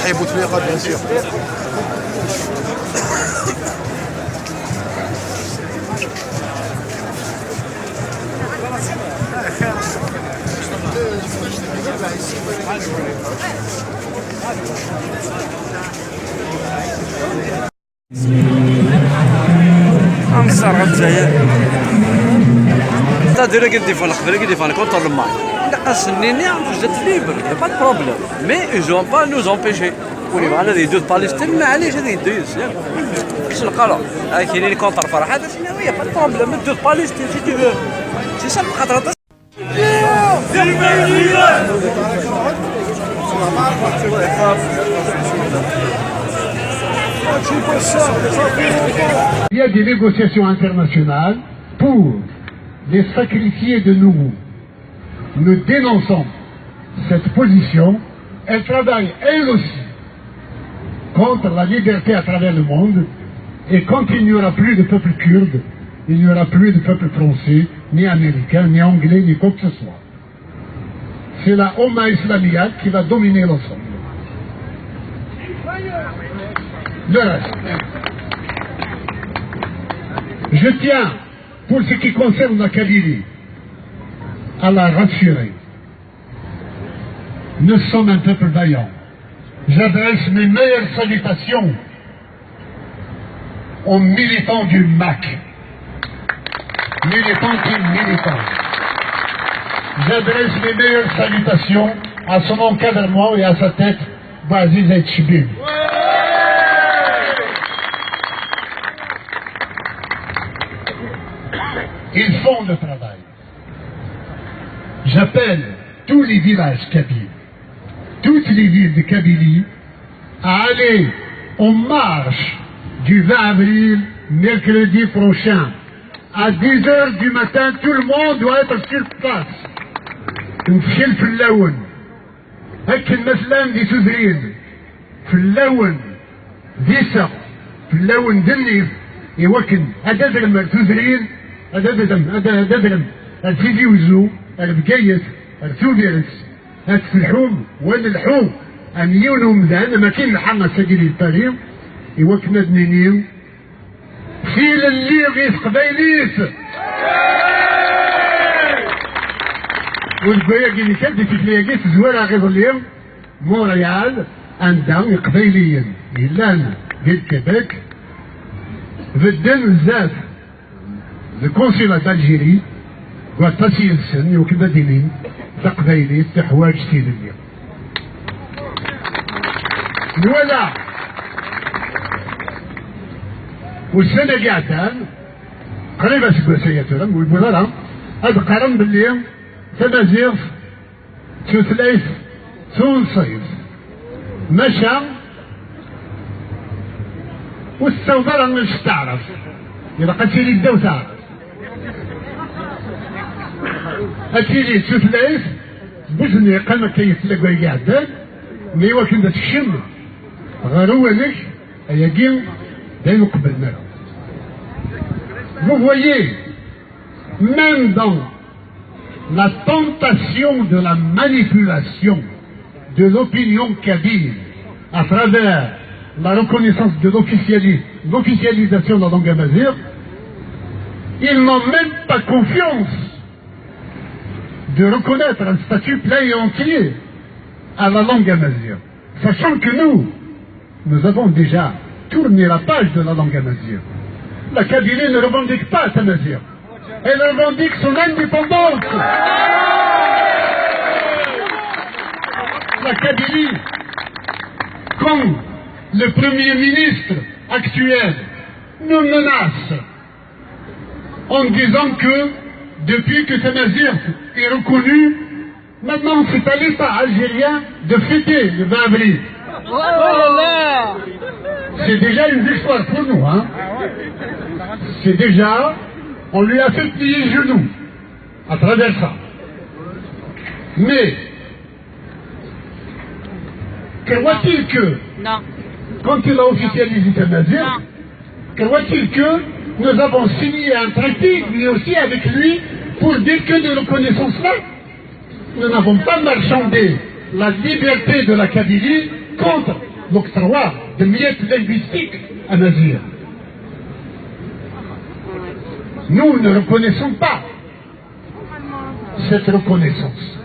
تحية بوتفليقة بيان سور. أمسار غتزاير c'est-à-dire que des fois contre le mal. Il n'y a pas de problème. Mais ils n'ont pas à nous empêcher. On est les deux Palestiniens, mais allez, j'ai des deux. C'est le cas là. Il est contre Farah. Il n'y a pas de problème. Deux Palestiniens, si tu veux. C'est ça le cadre. Il y a des négociations internationales pour les sacrifier de nouveau. Nous dénonçons cette position. Elle travaille elle aussi contre la liberté à travers le monde. Et quand il n'y aura plus de peuple kurde, il n'y aura plus de peuple français, ni américain, ni anglais, ni quoi que ce soit. C'est la Oumma Islamiyya qui va dominer l'ensemble. le reste. Je tiens, pour ce qui concerne la Kabylie, à la rassurer. Nous sommes un peuple vaillant. J'adresse mes meilleures salutations aux militants du MAC. Militants. J'adresse mes meilleures salutations à son encadrement et à sa tête, Bouaziz Etchibib. Ils font le travail. J'appelle tous les villages kabyles, toutes les villes de Kabylie, à aller en marche du 20 avril, mercredi prochain. À 10 h du matin, tout le monde doit être sur place. نمشي في اللون هكا مثلا دي سوزرين في اللون ديسا في اللون دنيف يوكن هذا درم سوزرين هذا درم الفيدي وزو البقايت الثوبيرس الحوم واللحوم أميون مدان ما كاين الحمى سجلي الطريق يوكن دنينيو في اللي غير قبايليس والباقي اللي كانت تتلاقي زوالة غير اليوم مونريال عندهم قبايليا إلا ديال كيبيك بدن بزاف الكونسيلا الجيري وتسيل السن وكذا دينين تقبايلي تحواج سيدية ولا والسنة قاعدان قريبة سكوسية ترم والبولارا هذا قرن بالليل تمازيغ تثليث تونصيف مشى والثوبرة مش تعرف إذا قتلي الدو تعرف أتيلي تثليث بوزني قلما كيتلقى يقعدان ميوا كنت تشم غروانك أياقين دايما قبلنا Vous voyez, même dans la tentation de la manipulation de l'opinion kabyle à travers la reconnaissance de l'officialisation de la langue amazigh, ils n'ont même pas confiance de reconnaître un statut plein et entier à la langue amazigh, sachant que nous avons déjà tourné la page de la langue amazigh. La Kabylie ne revendique pas sa mesure. Elle revendique son indépendance. La Kabylie, comme le Premier ministre actuel nous menace en disant que depuis que sa mesure est reconnue, maintenant c'est à l'État algérien de fêter le 20 avril. C'est déjà une victoire pour nous, hein. C'est déjà, on lui a fait plier le genou à travers ça. Mais, croit-il que, quand il a officialisé sa mesure, croit-il que nous avons signé un traité, mais aussi avec lui, pour dire que nous reconnaissons cela? Nous n'avons pas marchandé la liberté de la Kabylie contre l'octroi de miettes linguistiques à Nazir. Nous ne reconnaissons pas cette reconnaissance.